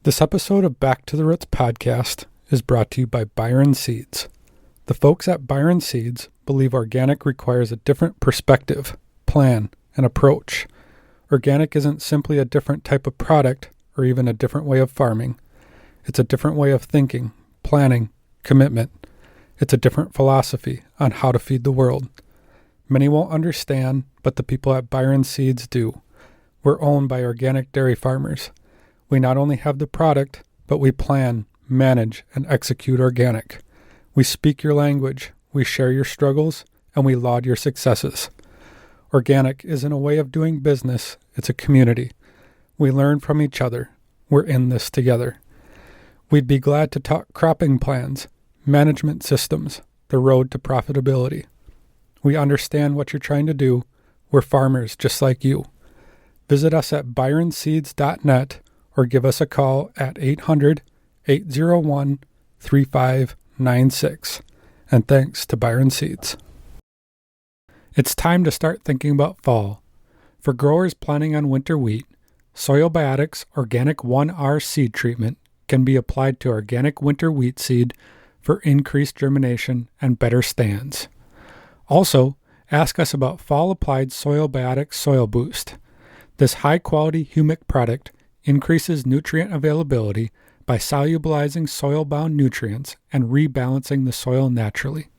This episode of Back to the Roots podcast is brought to you by Byron Seeds. The folks at Byron Seeds believe organic requires a different perspective, plan, and approach. Organic isn't simply a different type of product or even a different way of farming. It's a different way of thinking, planning, commitment. It's a different philosophy on how to feed the world. Many won't understand, but the people at Byron Seeds do. We're owned by organic dairy farmers. We not only have the product, but we plan, manage, and execute organic. We speak your language, we share your struggles, and we laud your successes. Organic isn't a way of doing business, it's a community. We learn from each other. We're in this together. We'd be glad to talk cropping plans, management systems, the road to profitability. We understand what you're trying to do. We're farmers just like you. Visit us at byronseeds.net or give us a call at 800-801-3596. And thanks to Byron Seeds. It's time to start thinking about fall. For growers planning on winter wheat, Soil Biotics Organic 1R seed treatment can be applied to organic winter wheat seed for increased germination and better stands. Also, ask us about fall-applied Soil Biotics Soil Boost. This high-quality humic product increases nutrient availability by solubilizing soil-bound nutrients and rebalancing the soil naturally.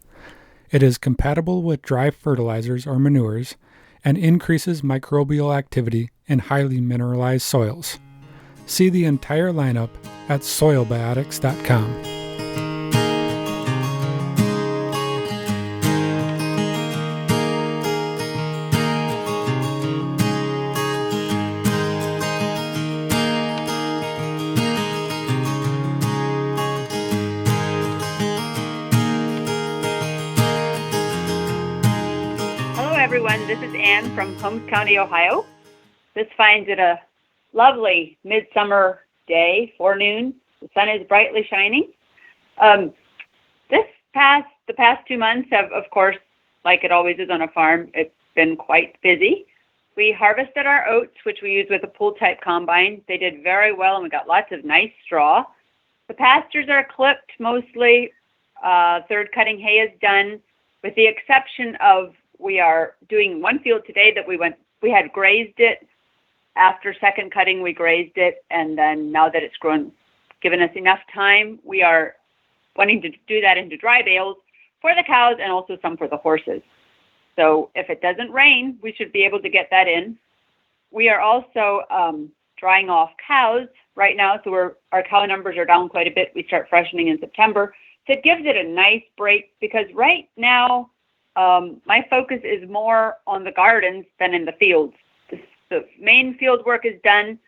It is compatible with dry fertilizers or manures and increases microbial activity in highly mineralized soils. See the entire lineup at soilbiotics.com. Everyone, this is Ann from Plums County, Ohio. This finds it a lovely midsummer day, forenoon. The sun is brightly shining. The past 2 months have, of course, like it always is on a farm, it's been quite busy. We harvested our oats, which we use with a pool-type combine. They did very well, and we got lots of nice straw. The pastures are clipped mostly. Third cutting hay is done, with the exception of we are doing one field today that we had grazed it. After second cutting, we grazed it. And then now that it's grown, given us enough time, we are wanting to do that into dry bales for the cows and also some for the horses. So if it doesn't rain, we should be able to get that in. We are also drying off cows right now. So our cow numbers are down quite a bit. We start freshening in September. So it gives it a nice break because right now, my focus is more on the gardens than in the fields. The main field work is done,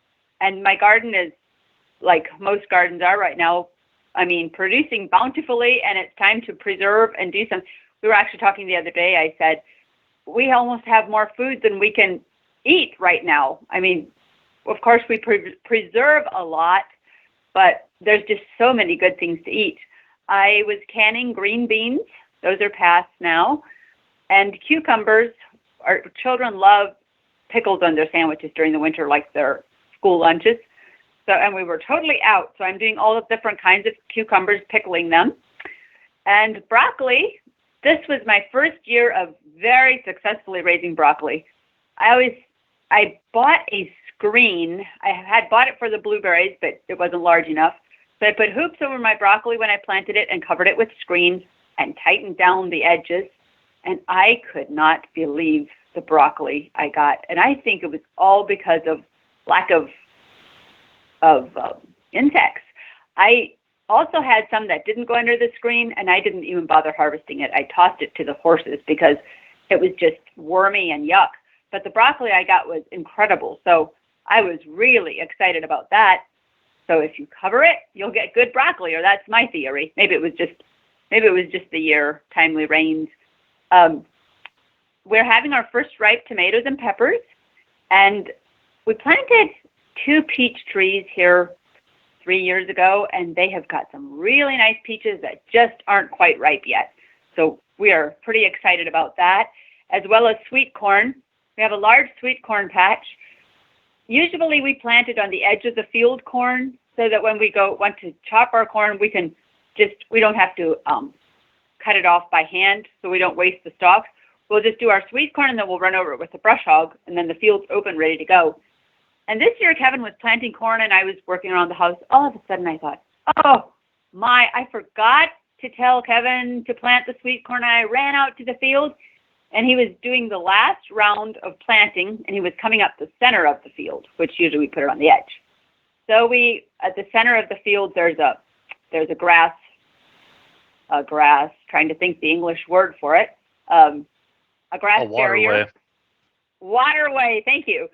and my garden is, like most gardens are right now, producing bountifully, and it's time to preserve and do some. We were actually talking the other day, I said, we almost have more food than we can eat right now. Of course, we preserve a lot, but there's just so many good things to eat. I was canning green beans. Those are past now. And cucumbers, our children love pickles on their sandwiches during the winter, like their school lunches. And we were totally out. So I'm doing all the different kinds of cucumbers, pickling them. And broccoli, this was my first year of very successfully raising broccoli. I bought a screen. I had bought it for the blueberries, but it wasn't large enough. So I put hoops over my broccoli when I planted it and covered it with screen and tightened down the edges. And I could not believe the broccoli I got. And I think it was all because of lack of insects. I also had some that didn't go under the screen, and I didn't even bother harvesting it. I tossed it to the horses because it was just wormy and yuck. But the broccoli I got was incredible. So I was really excited about that. So if you cover it, you'll get good broccoli, or that's my theory. Maybe it was just the year, timely rains. We're having our first ripe tomatoes and peppers, and we planted 2 peach trees here 3 years ago, and they have got some really nice peaches that just aren't quite ripe yet. So we are pretty excited about that, as well as sweet corn. We have a large sweet corn patch. Usually we plant it on the edge of the field corn, so that when we want to chop our corn, we don't have to cut it off by hand, so we don't waste the stalks. We'll just do our sweet corn, and then we'll run over it with a brush hog, and then the field's open, ready to go. And this year, Kevin was planting corn, and I was working around the house. All of a sudden, I thought, oh, I forgot to tell Kevin to plant the sweet corn. I ran out to the field, and he was doing the last round of planting, and he was coming up the center of the field, which usually we put it on the edge. So at the center of the field, there's a grass, trying to think the English word for it, a grass barrier. Waterway, thank you.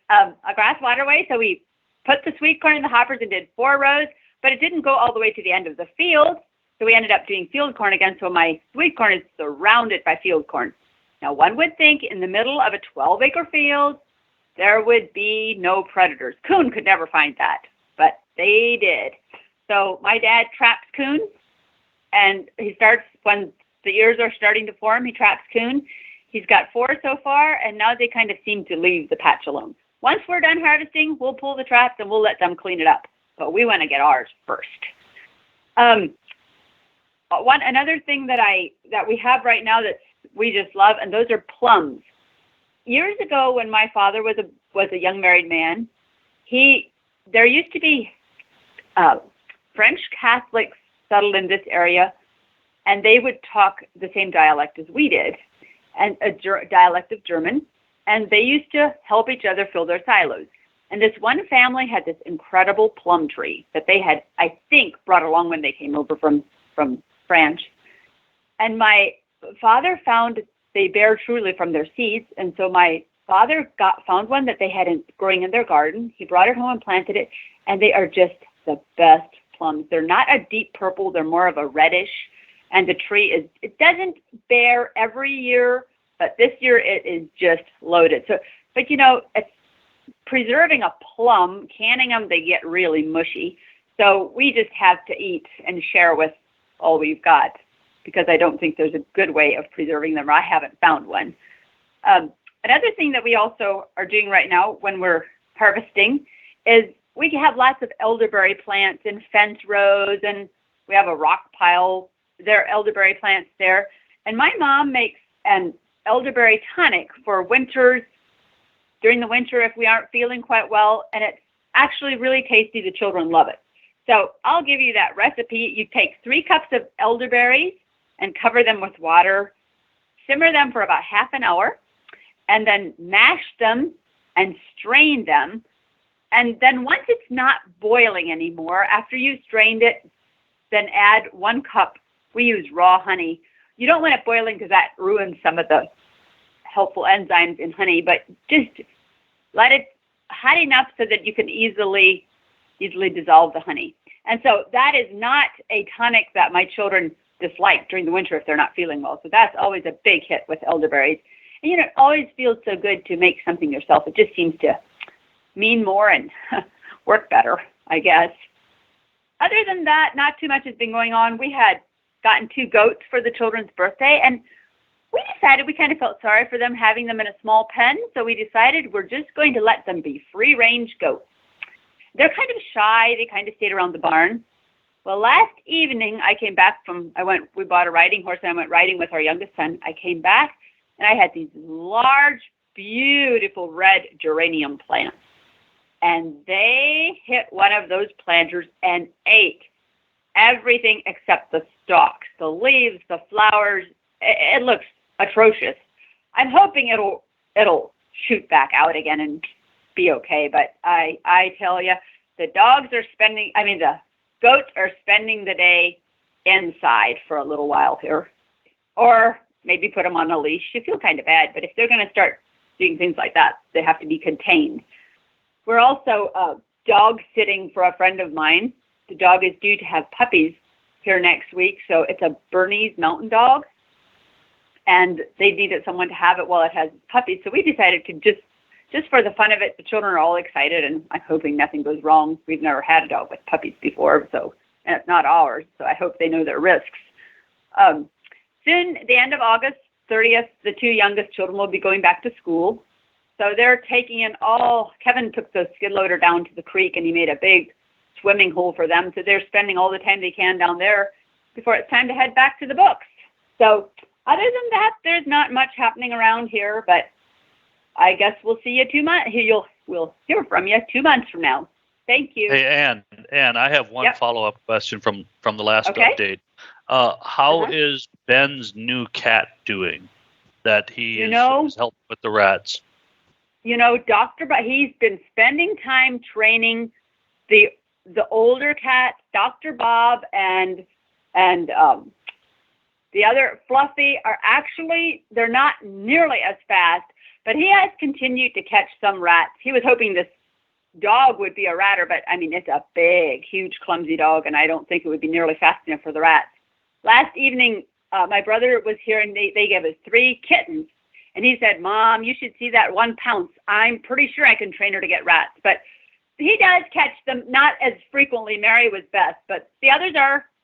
A grass waterway. So we put the sweet corn in the hoppers and did 4 rows, but it didn't go all the way to the end of the field. So we ended up doing field corn again. So my sweet corn is surrounded by field corn. Now, one would think in the middle of a 12-acre field, there would be no predators. Coon could never find that, but they did. So my dad traps coon, and he starts when the ears are starting to form. He traps coon. He's got 4 so far, and now they kind of seem to leave the patch alone. Once we're done harvesting, we'll pull the traps and we'll let them clean it up. But we want to get ours first. Another thing that we have right now that we just love, and those are plums. Years ago, when my father was a young married man, there used to be French Catholics settled in this area, and they would talk the same dialect as we did, and a dialect of German, and they used to help each other fill their silos. And this one family had this incredible plum tree that they had, I think, brought along when they came over from France. And my father found they bear truly from their seeds, and so my father found one that they had growing in their garden. He brought it home and planted it, and they are just the best plums. They're not a deep purple; they're more of a reddish. And the tree it doesn't bear every year, but this year it is just loaded. So, but it's preserving a plum, canning them, they get really mushy. So we just have to eat and share with all we've got, because I don't think there's a good way of preserving them, or I haven't found one. Another thing that we also are doing right now when we're harvesting is we have lots of elderberry plants in fence rows, and we have a rock pile. There are elderberry plants there. And my mom makes an elderberry tonic for winters, during the winter if we aren't feeling quite well, and it's actually really tasty. The children love it. So I'll give you that recipe. You take 3 cups of elderberries and cover them with water, simmer them for about half an hour, and then mash them and strain them. And then once it's not boiling anymore, after you've strained it, then add 1 cup. We use raw honey. You don't want it boiling because that ruins some of the helpful enzymes in honey, but just let it hot enough so that you can easily dissolve the honey. And so that is not a tonic that my children dislike during the winter if they're not feeling well. So that's always a big hit with elderberries. And it always feels so good to make something yourself. It just seems to mean more and work better, I guess. Other than that, not too much has been going on. We had gotten 2 goats for the children's birthday, and we decided we kind of felt sorry for them having them in a small pen, so we decided we're just going to let them be free-range goats. They're kind of shy. They kind of stayed around the barn. Well, last evening I came back we bought a riding horse, and I went riding with our youngest son. I came back, and I had these large, beautiful red geranium plants, and they hit one of those planters and ate everything except the stalks, the leaves, the flowers. It looks atrocious. I'm hoping it'll shoot back out again and be okay. But I tell you, the goats are spending the day inside for a little while here, or maybe put them on a leash. You feel kind of bad, but if they're going to start doing things like that, they have to be contained. We're also dog sitting for a friend of mine. The dog is due to have puppies here next week, so it's a Bernese mountain dog, and they needed someone to have it while it has puppies. So we decided to just for the fun of it, the children are all excited, and I'm hoping nothing goes wrong. We've never had a dog with puppies before, and it's not ours, so I hope they know their risks. Soon, the end of August 30th, the 2 youngest children will be going back to school. So they're taking in Kevin took the skid loader down to the creek, and he made a big swimming hole for them. So they're spending all the time they can down there before it's time to head back to the books. So other than that, there's not much happening around here, but I guess we'll see you 2 months. We'll hear from you 2 months from now. Thank you. Hey, Ann, I have one follow-up question from the last update. How is Ben's new cat doing that he is helping with the rats? He's been spending time training the older cat, Dr. Bob, and the other Fluffy they're not nearly as fast, but he has continued to catch some rats. He was hoping this dog would be a ratter, but I mean, it's a big, huge, clumsy dog, and I don't think it would be nearly fast enough for the rats. Last evening, my brother was here, and they gave us 3 kittens, and he said, "Mom, you should see that one Pounce. I'm pretty sure I can train her to get rats." But he does catch them, not as frequently. Mary was best, but the others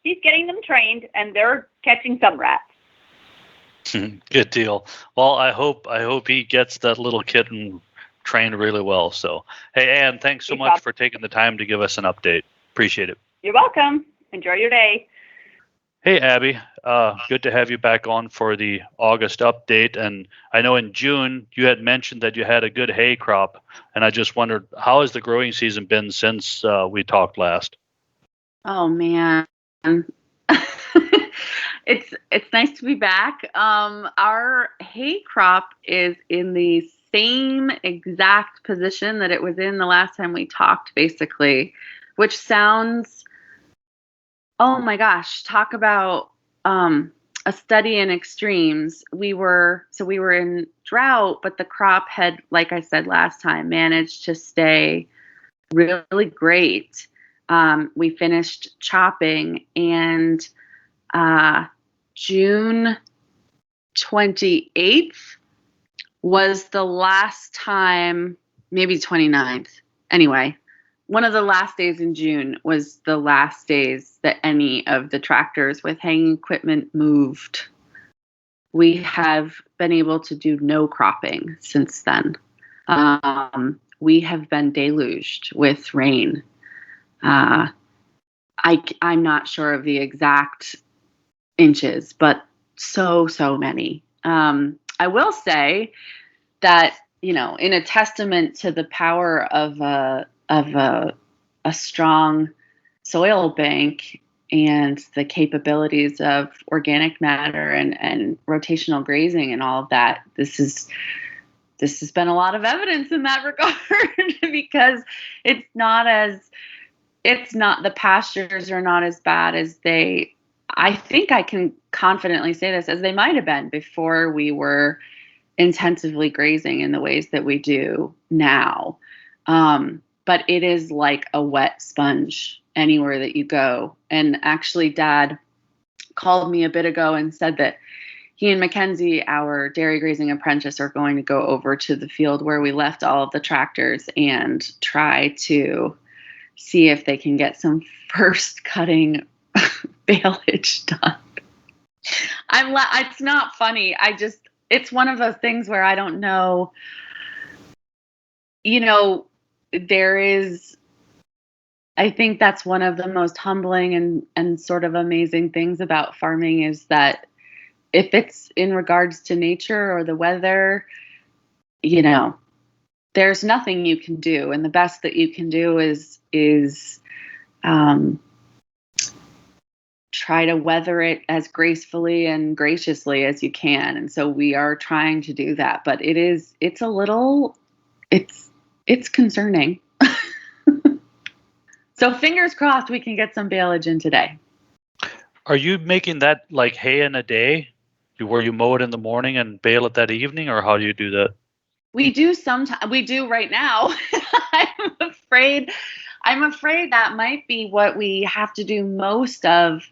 he's getting them trained, and they're catching some rats. Good deal. Well, I hope he gets that little kitten trained really well. So, hey, Ann, thanks so much for taking the time to give us an update. Appreciate it. You're welcome. Enjoy your day. Hey, Abbie. Good to have you back on for the August update. And I know in June you had mentioned that you had a good hay crop, and I just wondered, how has the growing season been since we talked last? Oh man. It's nice to be back. Our hay crop is in the same exact position that it was in the last time we talked, basically, which sounds, oh my gosh, talk about a study in extremes. We were in drought, but the crop had, like I said last time, managed to stay really great. We finished chopping, and June 28th was the last time, maybe 29th. Anyway, one of the last days in June was the last days that any of the tractors with hanging equipment moved. We have been able to do no cropping since then. We have been deluged with rain. I'm not sure of the exact inches, but so many. I will say that, in a testament to the power of a strong soil bank and the capabilities of organic matter and rotational grazing and all of that, this has been a lot of evidence in that regard because the pastures are not as bad as I think I can confidently say this, as they might have been before we were intensively grazing in the ways that we do now. But it is like a wet sponge anywhere that you go. And actually, Dad called me a bit ago and said that he and Mackenzie, our dairy grazing apprentice, are going to go over to the field where we left all of the tractors and try to see if they can get some first cutting baleage done. It's not funny. It's one of those things where I don't know, I think that's one of the most humbling and sort of amazing things about farming is that if it's in regards to nature or the weather, there's nothing you can do. And the best that you can do is try to weather it as gracefully and graciously as you can. And so we are trying to do that, but it's concerning. So fingers crossed we can get some baleage in today. Are you making that like hay in a day where you mow it in the morning and bale it that evening, or how do you do that? We do sometimes. We do right now. I'm afraid that might be what we have to do most of.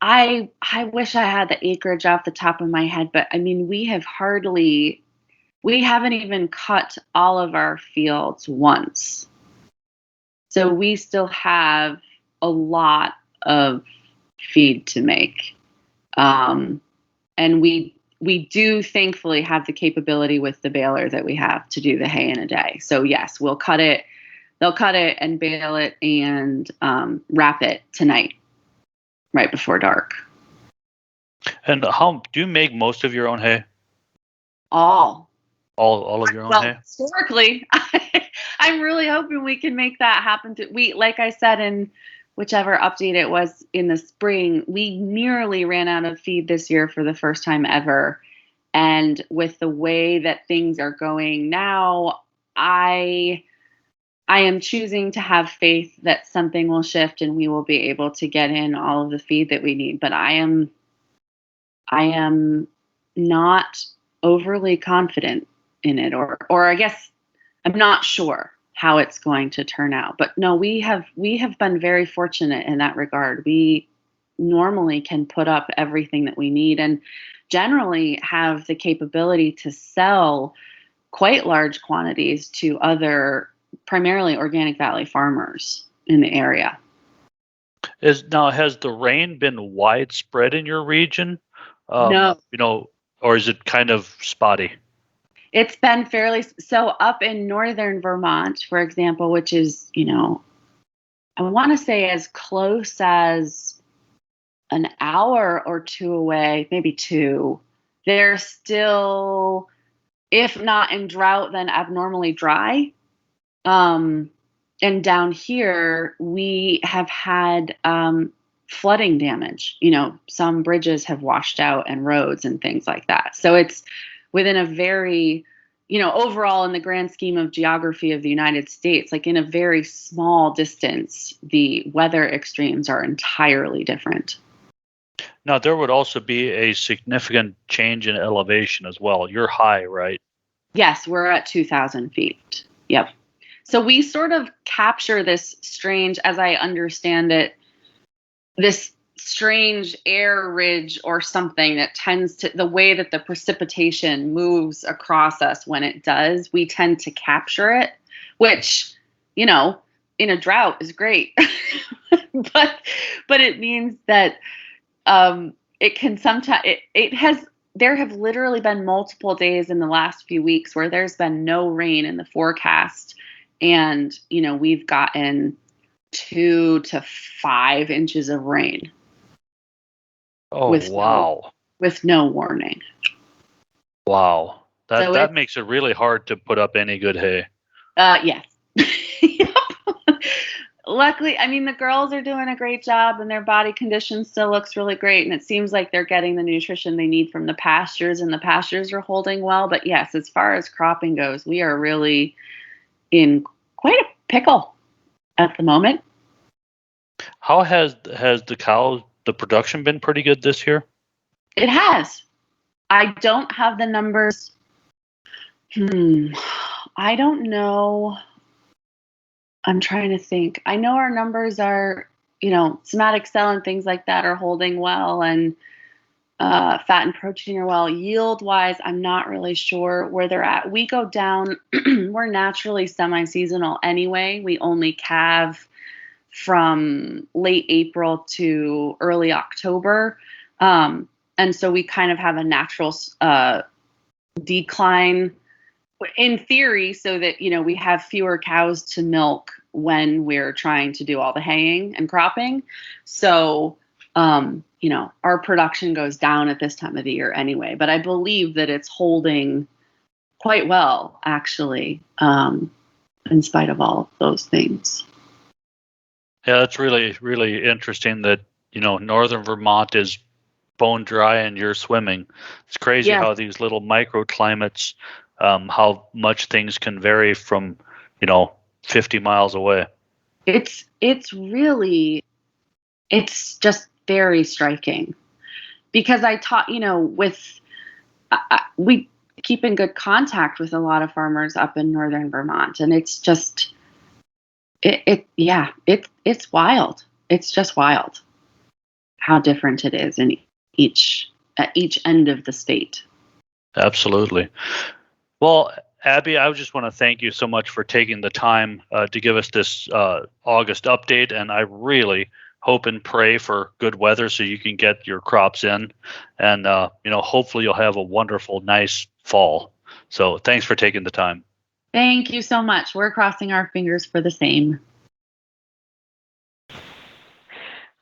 I wish I had the acreage off the top of my head, but I mean, we haven't even cut all of our fields once. So we still have a lot of feed to make. And we do thankfully have the capability with the baler that we have to do the hay in a day. So yes, we'll cut it they'll cut it and bale it and wrap it tonight, right before dark. And how do you make most of your own hay? All of your own hay? Historically, I'm really hoping we can make that happen. Like I said in whichever update it was in the spring, we nearly ran out of feed this year for the first time ever. And with the way that things are going now, I am choosing to have faith that something will shift and we will be able to get in all of the feed that we need. But I am not overly confident in it, or I guess I'm not sure how it's going to turn out. But no, we have been very fortunate in that regard. We normally can put up everything that we need and generally have the capability to sell quite large quantities to other primarily Organic Valley farmers in the area. Has the rain been widespread in your region? No. Or is it kind of spotty? It's been fairly so up in northern Vermont, for example, which is, I want to say as close as an hour or two away, maybe two. They're still, if not in drought, then abnormally dry. And down here, we have had flooding damage. Some bridges have washed out and roads and things like that. So it's within a very, overall in the grand scheme of geography of the United States, like in a very small distance, the weather extremes are entirely different. Now, there would also be a significant change in elevation as well. You're high, right? Yes, we're at 2,000 feet. Yep. So we sort of capture this strange, as I understand it, this strange air ridge or something that tends to, the way that the precipitation moves across us when it does, we tend to capture it, which, in a drought is great. but it means that it can sometimes, there have literally been multiple days in the last few weeks where there's been no rain in the forecast. And, we've gotten 2 to 5 inches of rain. Oh, wow. With no warning. Wow. That makes it really hard to put up any good hay. Yes. Yep. Luckily, the girls are doing a great job and their body condition still looks really great. And it seems like they're getting the nutrition they need from the pastures and the pastures are holding well. But yes, as far as cropping goes, we are really in quite a pickle at the moment. How has the production been pretty good this year? It has. I don't have the numbers. I don't know. I'm trying to think. I know our numbers are, somatic cell and things like that are holding well, and fat and protein are well. Yield-wise, I'm not really sure where they're at. We go down. We're naturally semi-seasonal anyway. We only calve from late April to early October. And so we kind of have a natural decline in theory so that, we have fewer cows to milk when we're trying to do all the haying and cropping. So, our production goes down at this time of the year anyway, but I believe that it's holding quite well, actually, in spite of all of those things. Yeah, that's really, really interesting that, northern Vermont is bone dry and you're swimming. It's crazy how these little microclimates, how much things can vary from, 50 miles away. It's just very striking because I taught, we keep in good contact with a lot of farmers up in northern Vermont, and it's just, it's wild. It's just wild how different it is at each end of the state. Absolutely. Well, Abbie, I just want to thank you so much for taking the time to give us this August update, and I really hope and pray for good weather so you can get your crops in, and hopefully you'll have a wonderful, nice fall. So thanks for taking the time. Thank you so much. We're crossing our fingers for the same.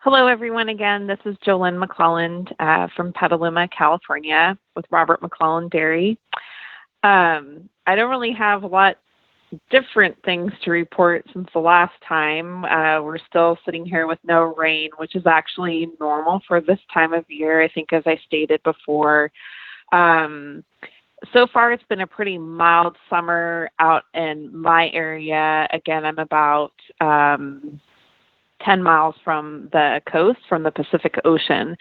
Hello, everyone. Again, this is Jolynn McClelland from Petaluma, California, with Robert McClelland Dairy. I don't really have a lot different things to report since the last time. We're still sitting here with no rain, which is actually normal for this time of year, I think, as I stated before. So far, it's been a pretty mild summer out in my area. Again, I'm about 10 miles from the coast, from the Pacific Ocean.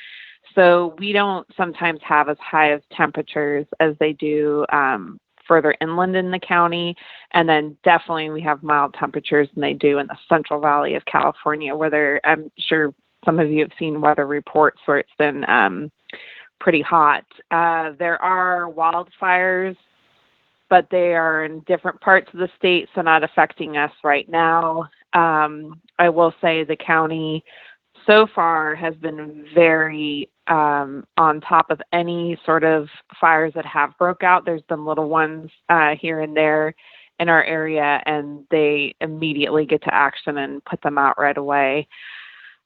So we don't sometimes have as high of temperatures as they do further inland in the county. And then definitely we have mild temperatures than they do in the Central Valley of California, where I'm sure some of you have seen weather reports where it's been pretty hot. There are wildfires, but they are in different parts of the state, so not affecting us right now. I will say the county so far has been very on top of any sort of fires that have broke out. There's been little ones here and there in our area, and they immediately get to action and put them out right away.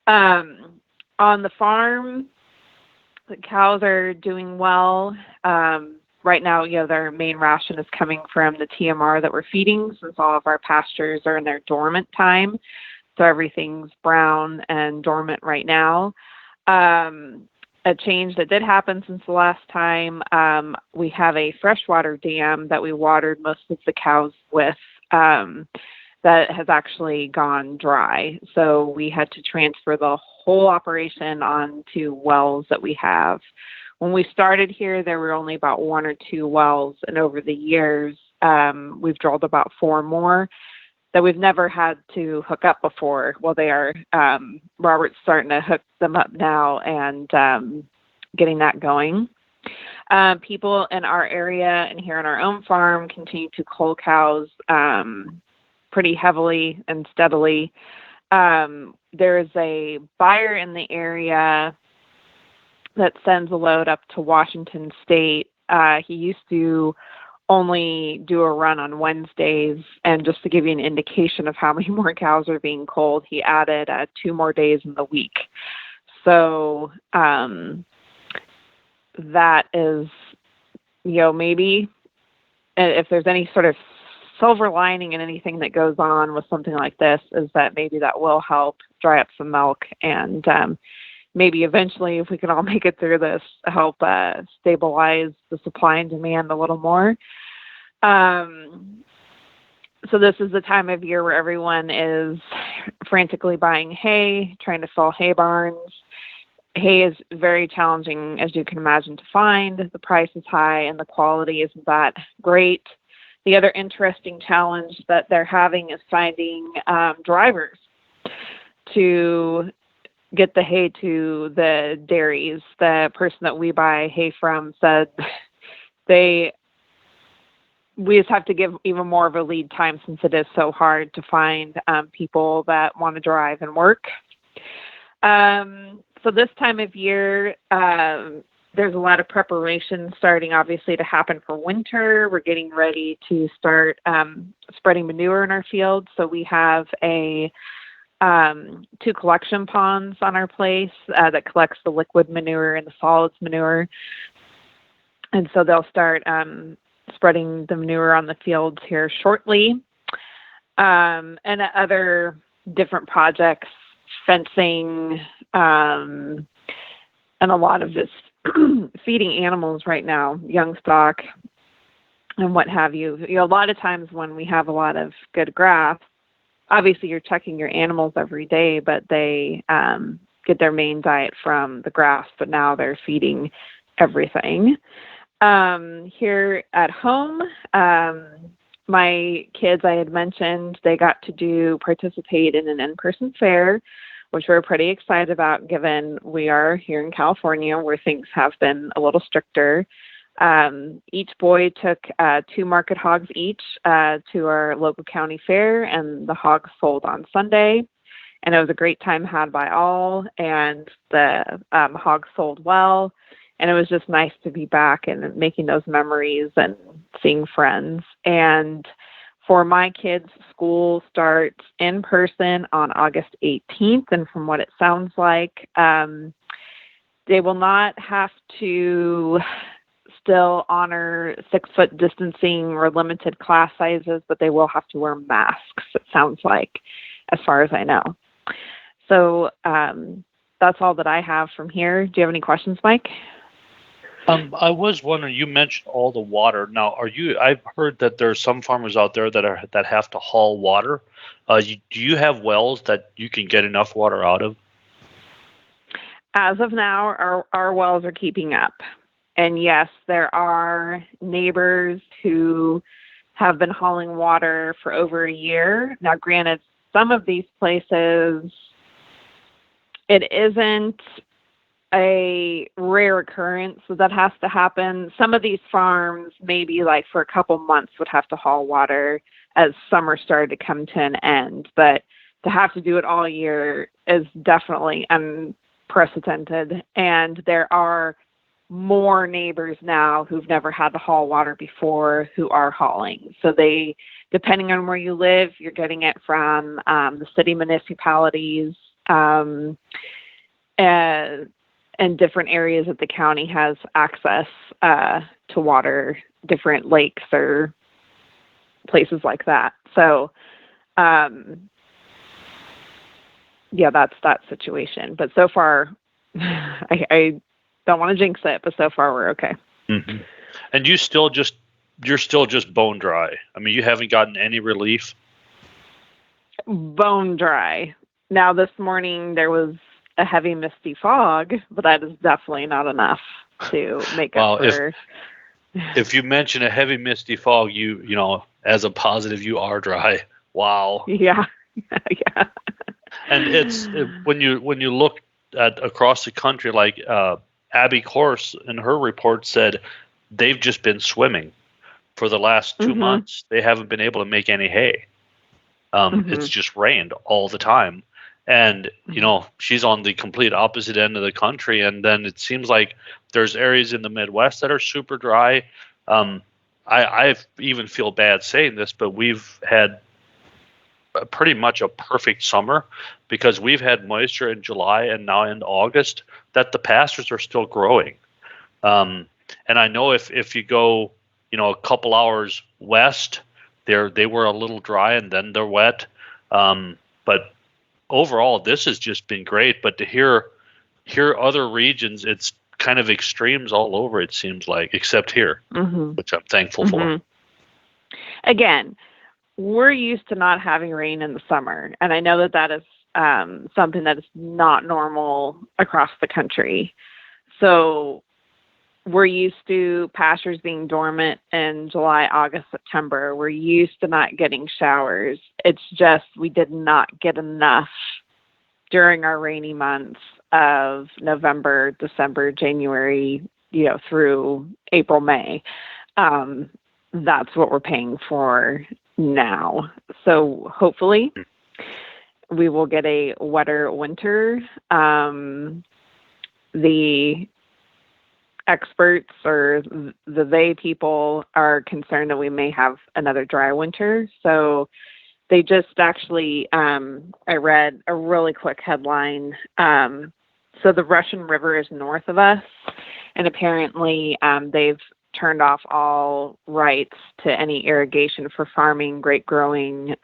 On the farm, the cows are doing well. Right now, their main ration is coming from the TMR that we're feeding, since all of our pastures are in their dormant time. So everything's brown and dormant right now. A change that did happen since the last time, we have a freshwater dam that we watered most of the cows with that has actually gone dry. So we had to transfer the whole operation onto wells that we have. When we started here, there were only about 1 or 2 wells, and over the years, we've drilled about 4 more that we've never had to hook up before. Well, they are. Robert's starting to hook them up now and getting that going. People in our area and here on our own farm continue to cull cows pretty heavily and steadily. There is a buyer in the area that sends a load up to Washington State. He used to only do a run on Wednesdays, and just to give you an indication of how many more cows are being culled, he added 2 more days in the week. So that is, maybe if there's any sort of silver lining in anything that goes on with something like this, is that maybe that will help dry up some milk, and maybe eventually, if we can all make it through this, help stabilize the supply and demand a little more. So this is the time of year where everyone is frantically buying hay, trying to fill hay barns. Hay is very challenging, as you can imagine, to find. The price is high and the quality isn't that great. The other interesting challenge that they're having is finding drivers to get the hay to the dairies. The person that we buy hay from said we just have to give even more of a lead time, since it is so hard to find people that want to drive and work. So this time of year, there's a lot of preparation starting, obviously, to happen for winter. We're getting ready to start spreading manure in our fields. So we have 2 collection ponds on our place that collects the liquid manure and the solids manure. And so they'll start spreading the manure on the fields here shortly. And other different projects, fencing, and a lot of just feeding animals right now, young stock and what have you. A lot of times when we have a lot of good grass, obviously you're checking your animals every day, but they get their main diet from the grass, but now they're feeding everything. Here at home, my kids, I had mentioned, they got to participate in an in-person fair, which we're pretty excited about, given we are here in California where things have been a little stricter. Each boy took 2 market hogs each to our local county fair, and the hogs sold on Sunday. And it was a great time had by all, and the hogs sold well. And it was just nice to be back and making those memories and seeing friends. And For my kids, school starts in person on August 18th, and from what it sounds like, they will not have to still honor 6-foot distancing or limited class sizes, but they will have to wear masks, it sounds like, as far as I know. So that's all that I have from here. Do you have any questions, Mike? I was wondering, you mentioned all the water. Now, I've heard that there's some farmers out there that have to haul water. Do you have wells that you can get enough water out of? As of now, our wells are keeping up. And yes, there are neighbors who have been hauling water for over a year. Now, granted, some of these places, it isn't a rare occurrence that has to happen. Some of these farms, maybe like for a couple months, would have to haul water as summer started to come to an end. But to have to do it all year is definitely unprecedented. And there are more neighbors now who've never had to haul water before who are hauling. So they, depending on where you live, you're getting it from the city municipalities, and different areas that the county has access to water, different lakes or places like that. So, yeah, that's that situation. But so far, I don't want to jinx it, but so far we're okay. Mm-hmm. And you're still just bone dry. I mean, you haven't gotten any relief? Bone dry. Now, this morning there was a heavy misty fog, but that is definitely not enough to make up for. If you mention a heavy misty fog, you know, as a positive, you are dry. Wow. Yeah. Yeah. And it's when you look at across the country, like Abbie Corse in her report said, they've just been swimming for the last 2 months. They haven't been able to make any hay. It's just rained all the time. And, you know, she's on the complete opposite end of the country. And then it seems like there's areas in the Midwest that are super dry. I even feel bad saying this, but we've had pretty much a perfect summer because we've had moisture in July and now in August that the pastures are still growing. And I know if you go, you know, a couple hours west, they were a little dry and then they're wet. But overall, this has just been great. But to hear other regions, it's kind of extremes all over, it seems like, except here, which I'm thankful for. Again, we're used to not having rain in the summer. And I know that is something that is not normal across the country. So we're used to pastures being dormant in July, August, September. We're used to not getting showers. It's just we did not get enough during our rainy months of November, December, January, you know, through April, May. That's what we're paying for now. So hopefully we will get a wetter winter. The experts or the people are concerned that we may have another dry winter. So they just actually, I read a really quick headline. So the Russian River is north of us, and apparently they've turned off all rights to any irrigation for farming, grape growing,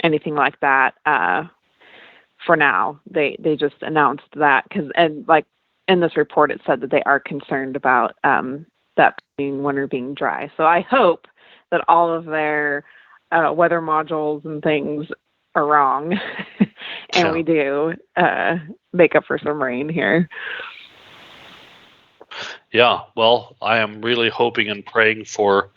anything like that. For now, they just announced that and like in this report, it said that they are concerned about that winter being dry. So I hope that all of their weather modules and things are wrong, and we do make up for some rain here. Yeah, well, I am really hoping and praying for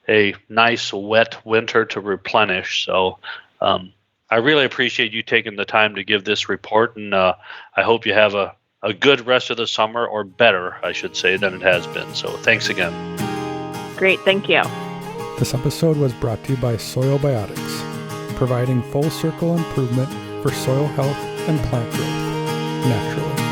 a nice wet winter to replenish. So I really appreciate you taking the time to give this report, and I hope you have a good rest of the summer, or better, I should say, than it has been. So thanks again. Great, thank you. This episode was brought to you by Soil Biotics, providing full circle improvement for soil health and plant growth naturally.